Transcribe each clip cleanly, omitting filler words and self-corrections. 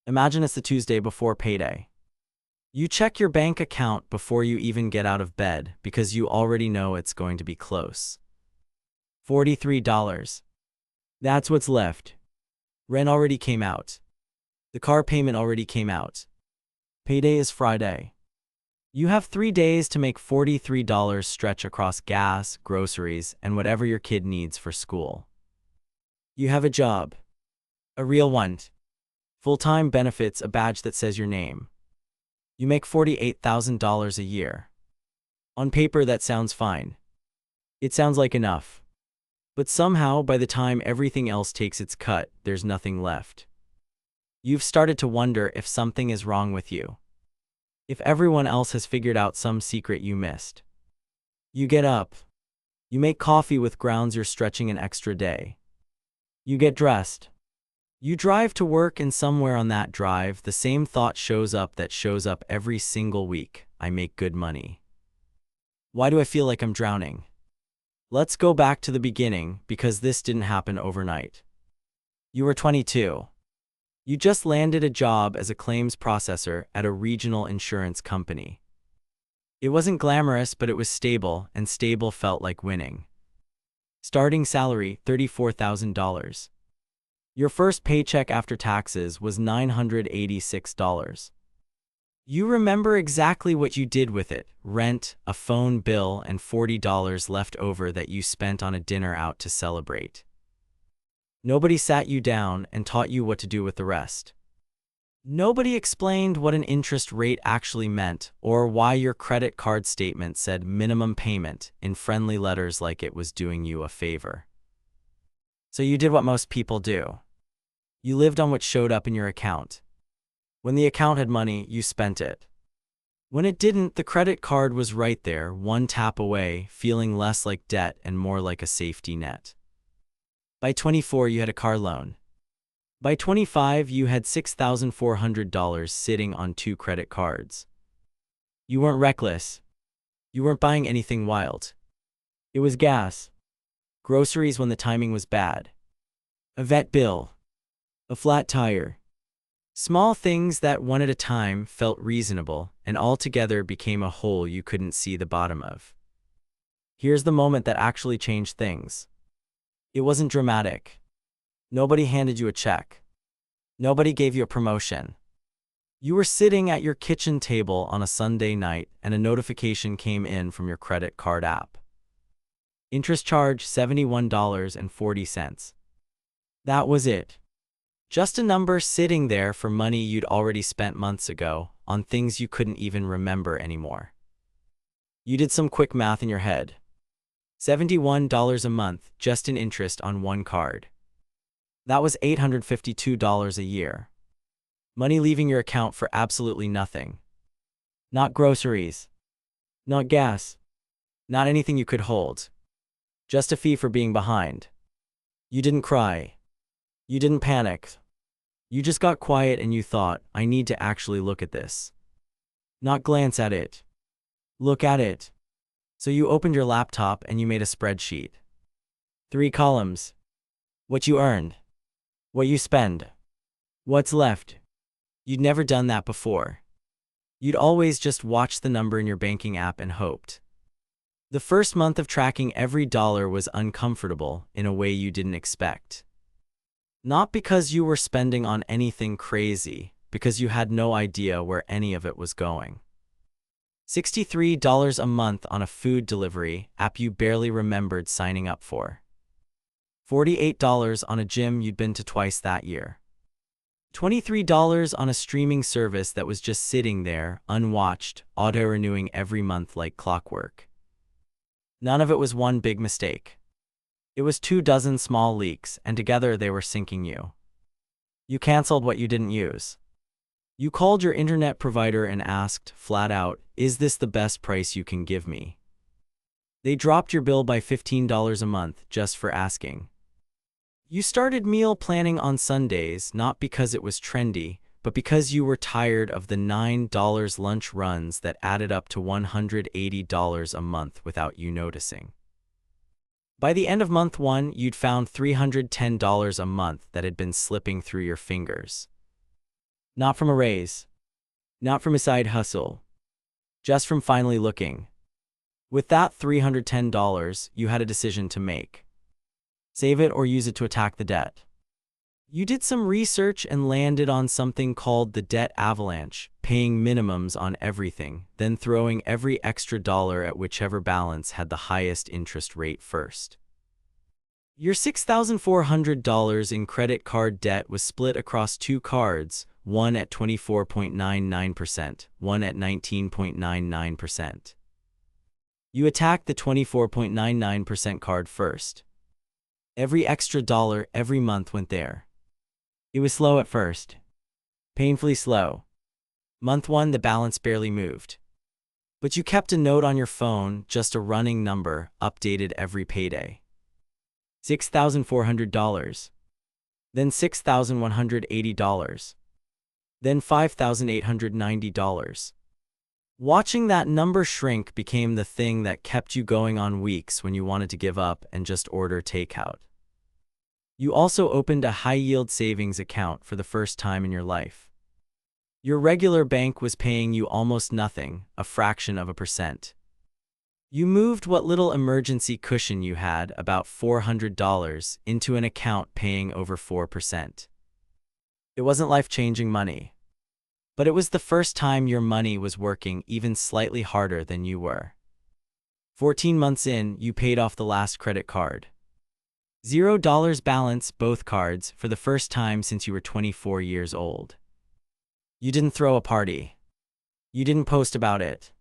Imagine it's the Tuesday before payday. You check your bank account before you even get out of bed because you already know it's going to be close. $43. That's what's left. Rent already came out. The car payment already came out. Payday is Friday. You have 3 days to make $43 stretch across gas, groceries, and whatever your kid needs for school. You have a job. A real one. Full-time benefits, a badge that says your name. You make $48,000 a year. On paper, that sounds fine. It sounds like enough. But somehow, by the time everything else takes its cut, there's nothing left. You've started to wonder if something is wrong with you. If everyone else has figured out some secret you missed. You get up. You make coffee with grounds you're stretching an extra day. You get dressed. You drive to work, and somewhere on that drive, the same thought shows up that shows up every single week. I make good money. Why do I feel like I'm drowning? Let's go back to the beginning, because this didn't happen overnight. You were 22. You just landed a job as a claims processor at a regional insurance company. It wasn't glamorous, but it was stable, and stable felt like winning. Starting salary, $34,000. Your first paycheck after taxes was $986. You remember exactly what you did with it: rent, a phone bill, and $40 left over that you spent on a dinner out to celebrate. Nobody sat you down and taught you what to do with the rest. Nobody explained what an interest rate actually meant or why your credit card statement said minimum payment in friendly letters like it was doing you a favor. So you did what most people do. You lived on what showed up in your account. When the account had money, you spent it. When it didn't, the credit card was right there, one tap away, feeling less like debt and more like a safety net. By 24, you had a car loan. By 25, you had $6,400 sitting on 2 credit cards. You weren't reckless. You weren't buying anything wild. It was gas. Groceries when the timing was bad. A vet bill. A flat tire. Small things that, one at a time, felt reasonable and altogether became a hole you couldn't see the bottom of. Here's the moment that actually changed things. It wasn't dramatic. Nobody handed you a check. Nobody gave you a promotion. You were sitting at your kitchen table on a Sunday night and a notification came in from your credit card app. Interest charge $71.40. That was it. Just a number sitting there for money you'd already spent months ago on things you couldn't even remember anymore. You did some quick math in your head. $71 a month just in interest on one card. That was $852 a year. Money leaving your account for absolutely nothing. Not groceries. Not gas. Not anything you could hold. Just a fee for being behind. You didn't cry. You didn't panic. You just got quiet and you thought, I need to actually look at this. Not glance at it. Look at it. So you opened your laptop and you made a spreadsheet. 3 columns. What you earned. What you spend. What's left. You'd never done that before. You'd always just watched the number in your banking app and hoped. The first month of tracking every dollar was uncomfortable in a way you didn't expect. Not because you were spending on anything crazy, because you had no idea where any of it was going. $63 a month on a food delivery app you barely remembered signing up for. $48 on a gym you'd been to twice that year. $23 on a streaming service that was just sitting there, unwatched, auto-renewing every month like clockwork. None of it was one big mistake. It was 24 small leaks, and together they were sinking you. You canceled what you didn't use. You called your internet provider and asked, flat out, is this the best price you can give me? They dropped your bill by $15 a month just for asking. You started meal planning on Sundays not because it was trendy, but because you were tired of the $9 lunch runs that added up to $180 a month without you noticing. By the end of month 1, you'd found $310 a month that had been slipping through your fingers. Not from a raise. Not from a side hustle. Just from finally looking. With that $310, you had a decision to make. Save it or use it to attack the debt. You did some research and landed on something called the debt avalanche, paying minimums on everything, then throwing every extra dollar at whichever balance had the highest interest rate first. Your $6,400 in credit card debt was split across two cards, one at 24.99%, one at 19.99%. You attacked the 24.99% card first. Every extra dollar every month went there. It was slow at first. Painfully slow. Month 1, the balance barely moved. But you kept a note on your phone, just a running number, updated every payday. $6,400. Then $6,180. Then $5,890. Watching that number shrink became the thing that kept you going on weeks when you wanted to give up and just order takeout. You also opened a high-yield savings account for the first time in your life. Your regular bank was paying you almost nothing, a fraction of a percent. You moved what little emergency cushion you had, about $400, into an account paying over 4%. It wasn't life-changing money. But it was the first time your money was working even slightly harder than you were. 14 months in, you paid off the last credit card. $0 balance, both cards, for the first time since you were 24 years old. You didn't throw a party. You didn't post about it.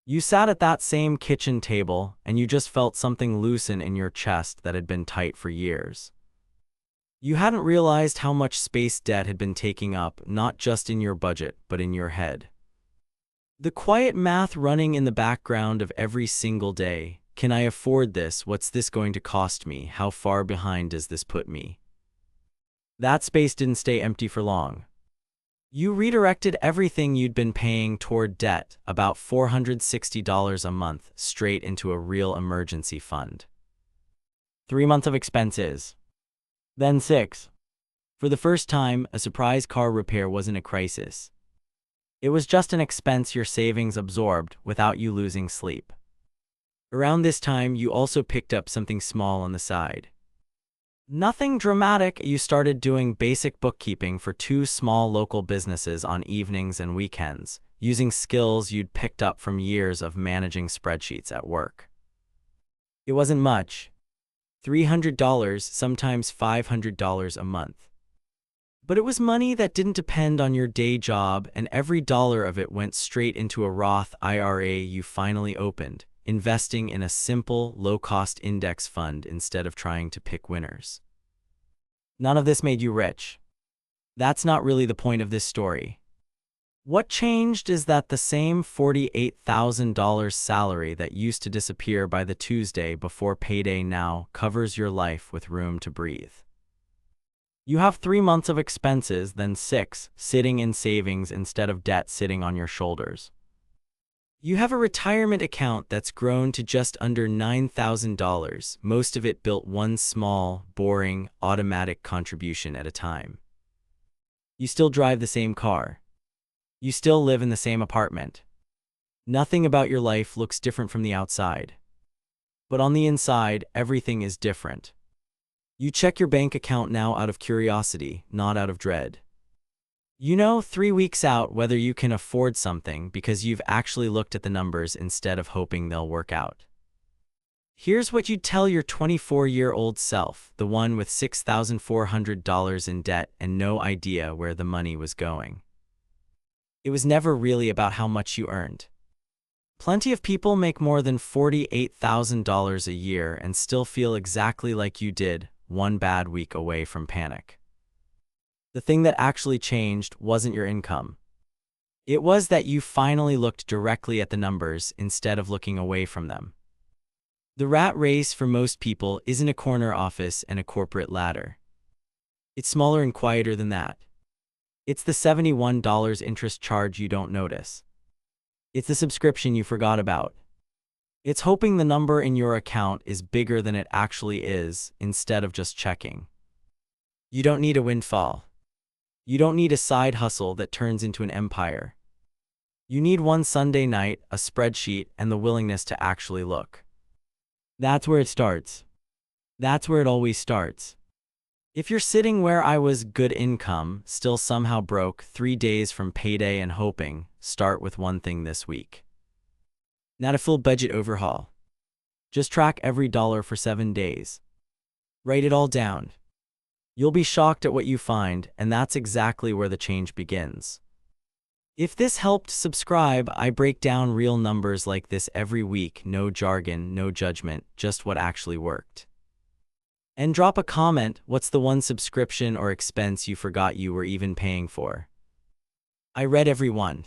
You sat at that same kitchen table and you just felt something loosen in your chest that had been tight for years. You hadn't realized how much space debt had been taking up, not just in your budget, but in your head. The quiet math running in the background of every single day. Can I afford this? What's this going to cost me? How far behind does this put me? That space didn't stay empty for long. You redirected everything you'd been paying toward debt, about $460 a month, straight into a real emergency fund. 3 months of expenses. Then 6. For the first time, a surprise car repair wasn't a crisis. It was just an expense your savings absorbed without you losing sleep. Around this time, you also picked up something small on the side. Nothing dramatic. You started doing basic bookkeeping for 2 small local businesses on evenings and weekends, using skills you'd picked up from years of managing spreadsheets at work. It wasn't much. $300, sometimes $500 a month. But it was money that didn't depend on your day job, and every dollar of it went straight into a Roth IRA you finally opened, investing in a simple, low-cost index fund instead of trying to pick winners. None of this made you rich. That's not really the point of this story. What changed is that the same $48,000 salary that used to disappear by the Tuesday before payday now covers your life with room to breathe. You have 3 months of expenses, then 6, sitting in savings instead of debt sitting on your shoulders. You have a retirement account that's grown to just under $9,000, most of it built one small, boring, automatic contribution at a time. You still drive the same car. You still live in the same apartment. Nothing about your life looks different from the outside. But on the inside, everything is different. You check your bank account now out of curiosity, not out of dread. You know 3 weeks out whether you can afford something because you've actually looked at the numbers instead of hoping they'll work out. Here's what you'd tell your 24-year-old self, the one with $6,400 in debt and no idea where the money was going. It was never really about how much you earned. Plenty of people make more than $48,000 a year and still feel exactly like you did, one bad week away from panic. The thing that actually changed wasn't your income. It was that you finally looked directly at the numbers instead of looking away from them. The rat race for most people isn't a corner office and a corporate ladder. It's smaller and quieter than that. It's the $71 interest charge you don't notice. It's the subscription you forgot about. It's hoping the number in your account is bigger than it actually is instead of just checking. You don't need a windfall. You don't need a side hustle that turns into an empire. You need one Sunday night, a spreadsheet, and the willingness to actually look. That's where it starts. That's where it always starts. If you're sitting where I was, good income, still somehow broke, 3 days from payday and hoping, start with one thing this week. Not a full budget overhaul. Just track every dollar for 7 days. Write it all down. You'll be shocked at what you find, and that's exactly where the change begins. If this helped, subscribe. I break down real numbers like this every week. No jargon, no judgment, just what actually worked. And drop a comment. What's the one subscription or expense you forgot you were even paying for? I read every one.